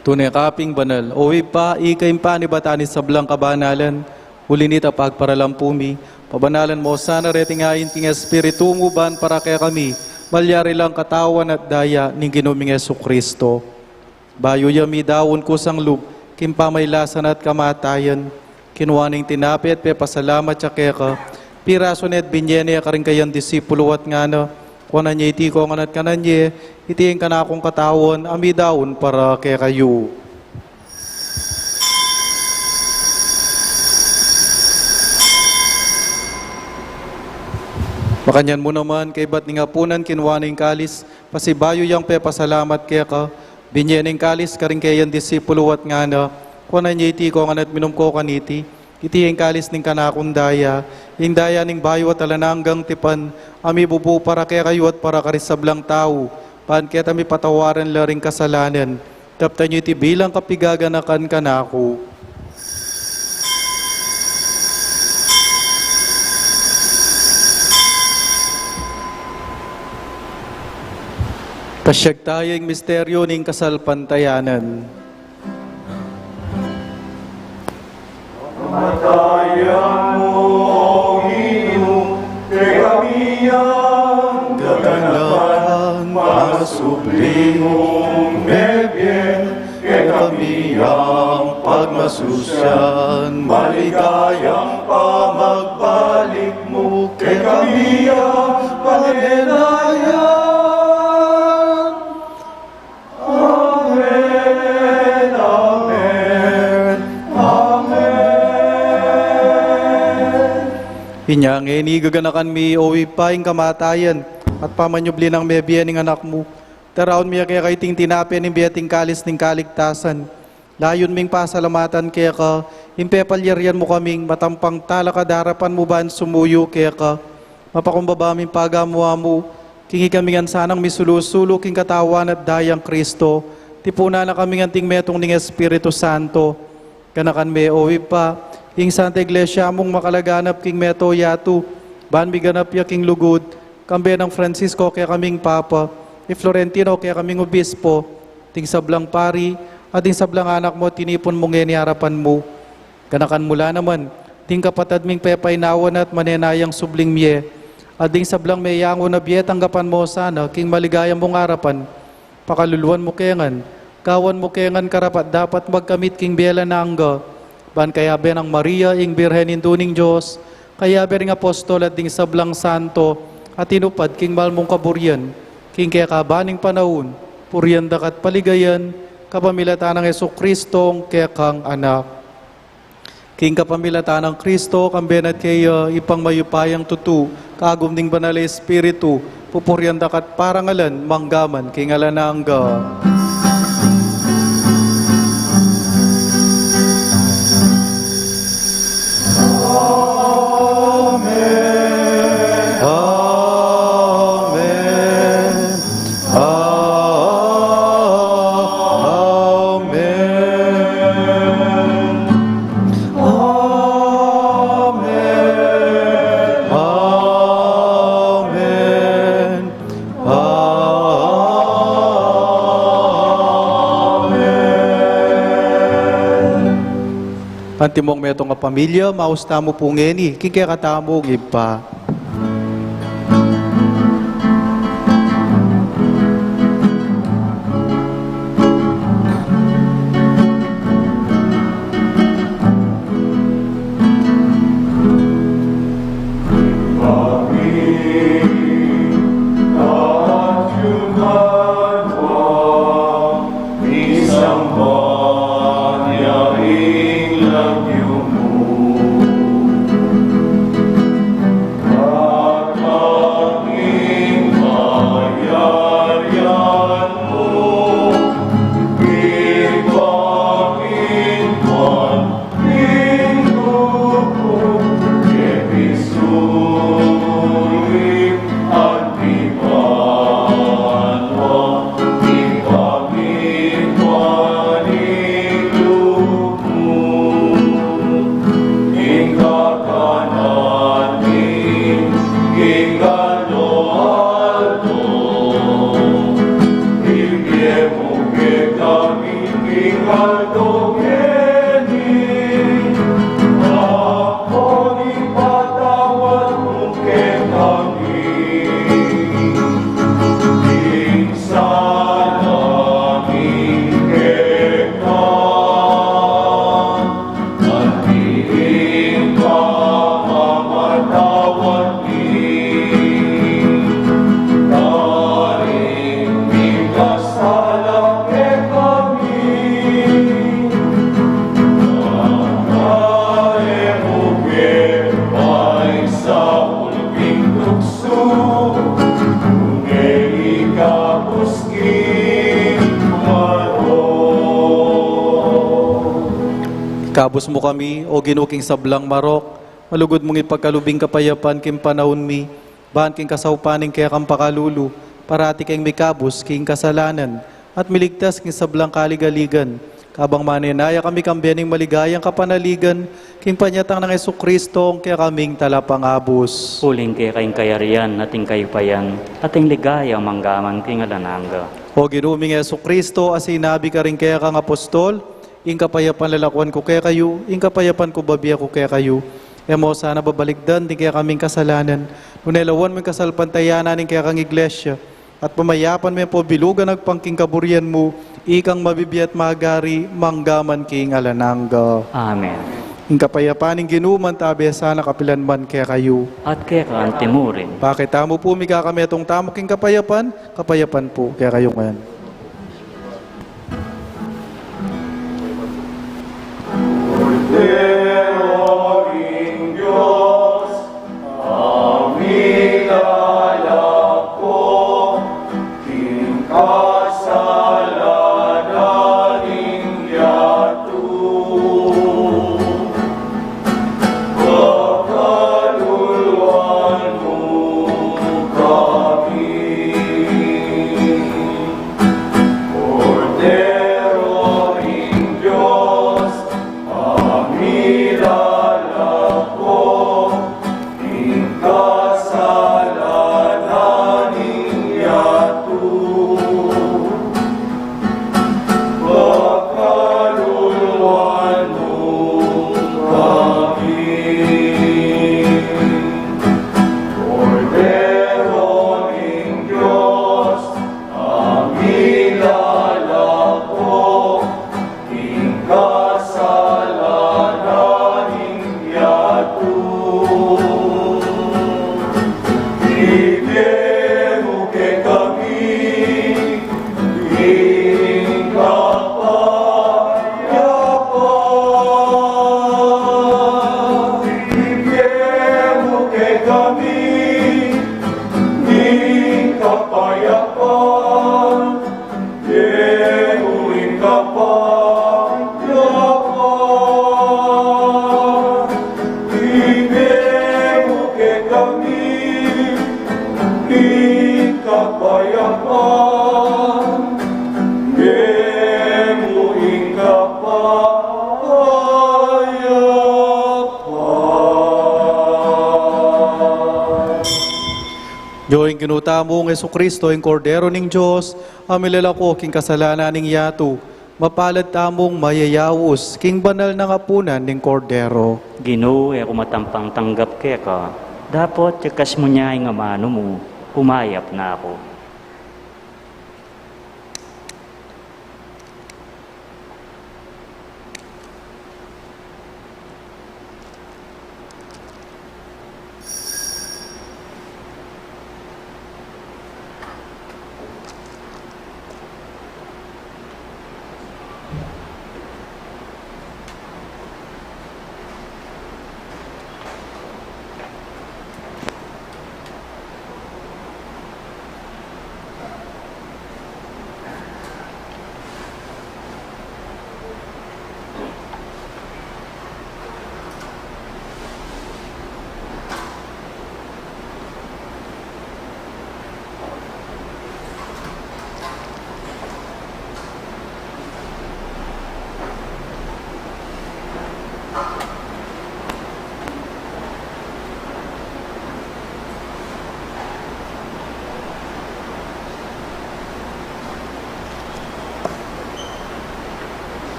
Tunay kaping banal, owi pa, ikay pa ni batanis sa blang kabanalan, ulinita pagparalampumi, pabanalan mo sana retingayin ting espiritu mo ban para kaya kami, malyari lang katawan at daya ni ginuming Yesu Kristo. Bayo yami dawon ko sang lub, kimpamaylasan at kamatayan, kinuwaning tinapi at pepasalamat siya kaya ka, piraso net binyene ka rin kayang disipulo at nga na, kuwanan niya iti ko nganat kanan niya, itiing ka na akong katawan, ami daon para kaya kayo. Makanyan mo naman, kay ba't nga punan kinuwaning kalis, pasibayo yang pepasalamat kaya ka, binyening kalis ka rin kayang disipulo at nga na, kuwanan niya iti ko nganat minum ko kaniti, iti yung kalis ning kanakong daya, yung daya ning bayo at alananggang tipan, ami bubu para kaya kayo at para karisablang tao, paan kaya tami patawaran laring kasalanan, taptan nyo iti bilang kapigaganakan kanako. Kasyag tayo yung misteryo ning kasalpantayanan. Matayan mo, O Ginoo, kay kami ang gaganapan, masublimong nebyen, kay kami ang pagmasusyan, maligayang pamagbalik mo, kay kami ang panenayan. Amen, Amen, Amen. Inyang gaganakan mi owi pa yung kamatayan at pamanyubli ng mebiya ng anak mo. Taraon miya kaya kay ting tinapya ng biyating kalis ng kaligtasan. Layon ming pasalamatan kaya ka, impepalyaryan mo kaming matampang talakadarapan mo ba sumuyo kaya ka. Mapakumbaba aming pagamuha mo, kingi kami nga sanang misulusulo king katawan at dayang Kristo. Tipuna na kami nganting metong ning Espiritu Santo. Kanakan me owi pa, ing Santa Iglesia mong makalaganap king meto yatu, ban miganap ya king lugod, kambe ng Francisco kaya kaming Papa, Florentino kaya kaming Obispo, ting sablang pari, at ting sablang anak mo, tinipon mong ngeni harapan mo. Kanakan mula naman, ting kapatad ming pepaynawan at manenayang subling miye, at ting sablang mayango na biye tanggapan mo sana, king maligayang mong harapan, pakaluluan mo kengan, kawan mo kengan karapat dapat magkamit king biyela na angga, ban kaya benang Maria, ing Birhen induning Diyos, kaya bering apostol at ding sablang santo, at inupad king malmong kaburyan, king kaya kabaning panahon, puryan dakat paligayan, kapamilatan ng Yesu Kristong kaya kang anak. King kapamilatan ng Kristo, kambenat kaya ipang mayupayang tutu, kagum ding banal na Espiritu, pupuryan dakat parangalan, manggaman, king alanangga. Pantimong metong nga pamilya, mausta mo po ngeni, kikaya katamo gipa. Kabus mo kami, o ginuking sablang marok, malugod mong ipagkalubing kapayapan kim panahon mi, bahan king kasaupaning kaya kang pakalulu, parati kang mikabus king kasalanan, at miligtas king sablang kaligaligan. Kabang maninaya kami kambiyaning maligayang kapanaligan, king panyatang ng Yesu Kristo, kaya kaming talapangabos. Uling kaya kayong kayarian, ating kayupayan, ating ligayang manggamang king alanangga. O ginuming Yesu Kristo, asinabi ka rin kaya kang apostol, ing kapayapan lalakwan ko kaya kayo, ing kapayapan ko babiya ko kaya kayo. Emo sana babalikdan, di kaya kaming kasalanan. Unelawan mo yung kasalpantayanan, ing kaya kang iglesia. At pamayapan mo po bilugan nagpangking kaburian mo, ikang mabibiyat magari, manggaman king alanangga. Amen. Ing kapayapan ing ginuman tabi sana kapilan man kaya kayo. At kaya kaan timurin. Pakita mo po miga kami itong tamok king kapayapan, kapayapan po kaya kayo ngayon. Bigyan mo kay kami ing kapayapaan. Bigyan mo kay kami ing kapayapaan. Bigyan mo ing kapayapaan. Bigyan mo kay kami ing kapayapaan. Bigyan mo ing kapayapaan. Diyo'y kinuta mo ng Kristo, ang kordero ning Diyos, amilalako king kasalanan ning yato, mapalad tamong mayayawos, king banal na kapunan ning kordero. Ginoo, ako matampang tanggap kaya ka. Dapat yakas mo niya ang amano mo. Umayap na ako.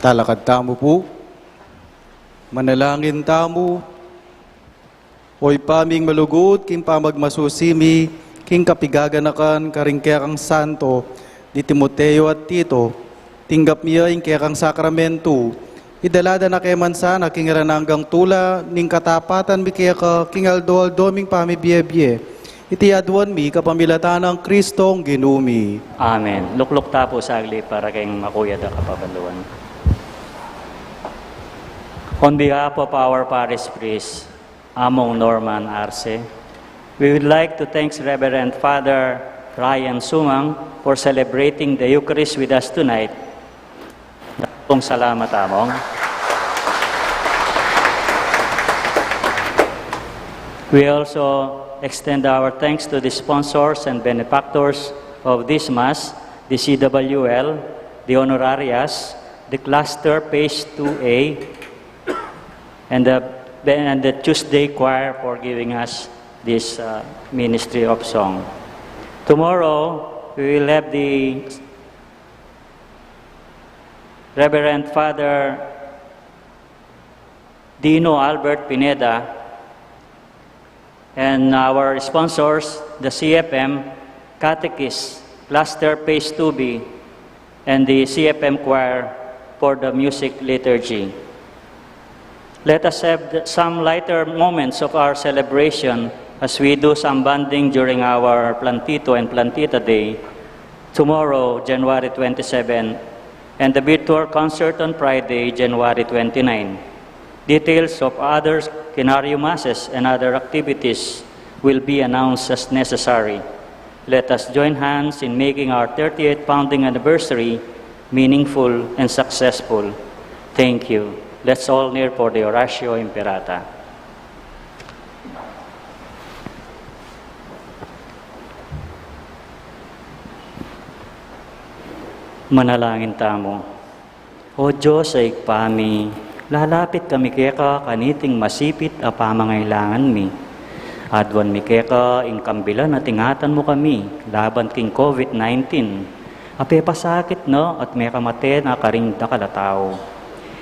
Talakad tamo po. Manalangin tamo. Oy paming malugod, king pamagmasusimi, king kapigaganakan, karing kang santo, di Timoteo at Tito, tinggap miya ing kang sakramento, idalada na kay mansana, king rananggang tula, ning katapatan mi kaya ka, king aldo ming pamibiyebye, iti aduan mi kapamilatan ng Kristong ginumi. Amen. Lukluk tapo sagli para kayong makuya da kapabaluan. On behalf of our parish priest, Among Norman Arce, we would like to thank Reverend Father Ryan Sumang for celebrating the Eucharist with us tonight. Dakong salamat, Among. We also extend our thanks to the sponsors and benefactors of this Mass, the CWL, the Honorarias, the Cluster Page 2A, and the Tuesday Choir for giving us this ministry of song. Tomorrow, we will have the Reverend Father Dino Albert Pineda and our sponsors, the CFM, Catechist, Cluster Page 2B, and the CFM Choir for the music liturgy. Let us have some lighter moments of our celebration as we do some bonding during our Plantito and Plantita Day tomorrow, January 27, and the virtual concert on Friday, January 29. Details of other Scenario Masses and other activities will be announced as necessary. Let us join hands in making our 38th founding anniversary meaningful and successful. Thank you. Let's all kneel for the Oratio Imperata. Manalangin tamo. O Diyos ay pami, lalapit kami keka kaniting masipit a pamangailangan mi. Adwan mi keka ingkambilan at ingatan mo kami, laban king COVID-19. Ape pasakit no at may kamate na karing dakalatao.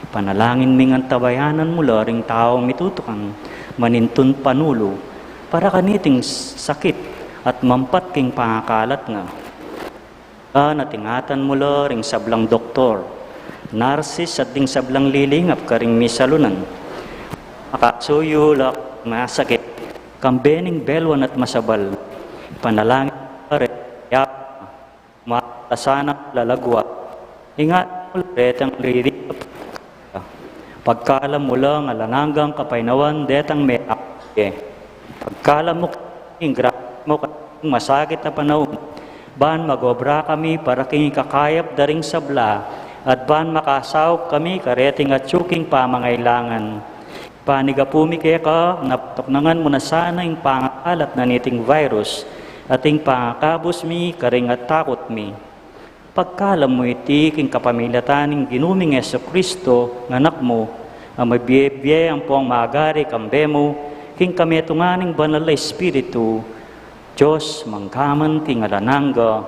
Panalangin ming ang tabayanan mula ring taong mitutukan, manintun panulo, para kaniting sakit at mampat king pangakalat nga. Natingatan mula ring sablang doktor, narsis at ding sablang lilingap karing misalunan. Makasuyo lak masakit, kambening belwan at masabal, panalangin rin, matasanang lalagwa, ingat ulit ang lilingap. Pagkaalam mo lang alananggang kapainawan detang may akye. Pagkaalam mo king mo masakit na panahon, ban magobra kami para king kakayap daring sabla, at ban makasaw kami kareting at tsuking pamangailangan. Panigapumi kaya ka, naptoknangan mo na sana yung pangakalat na niting virus, at yung pangakabos mi, karing at takot mi. Pagkalam mo iti king kapamilataning ginuming Yesu Kristo, nganak mo, ang mabiyebye ang pong maagari kambe mo, king kametunganing banal na Espiritu, Diyos mangkaman king alanangga.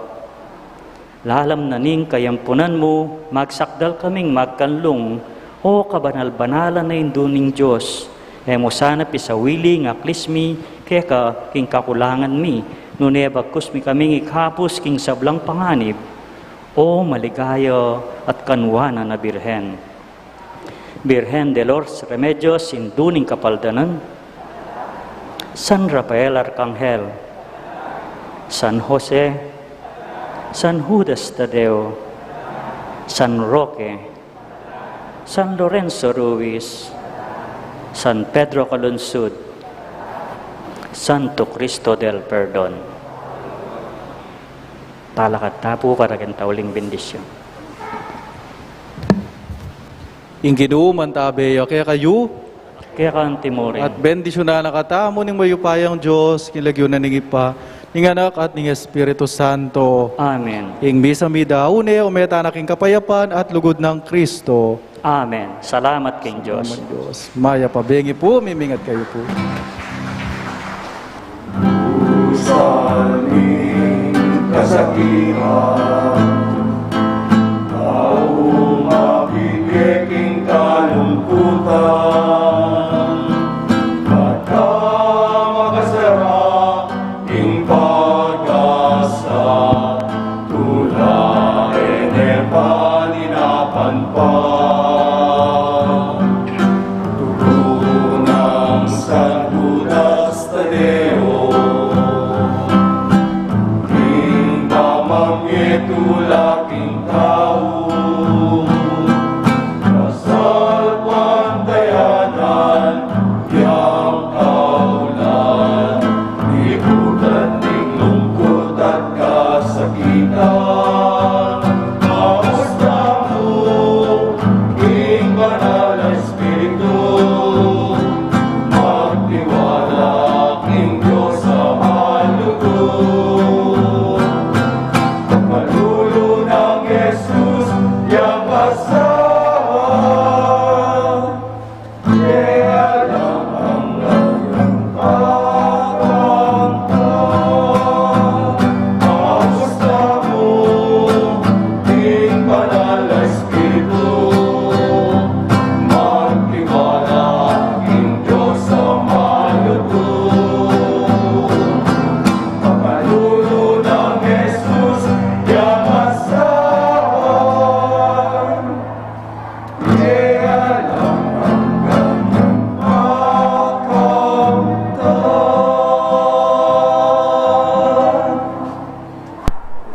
Lalam na ning kayampunan mo, magsakdal kaming magkanlong, o kabanal-banalan na induning Diyos. Emo sana pisawili nga klismi, kaya ka king kakulangan mi, nunebagkus mi kaming ikhapos king sablang panganib, o maligaya at kanwana na Birhen. Birhen de los Remedios induning kapaldanan, San Rafael Arcangel, San Jose, San Judas Tadeo, San Roque, San Lorenzo Ruiz, San Pedro Calunsud, Santo Cristo del Perdon. Talakat tapo para kentauling bendisyon. Inginuman tabeyo, kaya kayo, Kaya kan timurin. at bendisyon na nakatamo ning mayupayang Diyos, kilagyo na ning ipa, ning anak at ning Espiritu Santo. Amen. Ing misa mi daune, umeta na king kapayapan at lugod ng Kristo. Amen. Salamat king Diyos. Salamat Diyos. Maya pabengi po, mimingat kayo po. Sa aming kasakiman,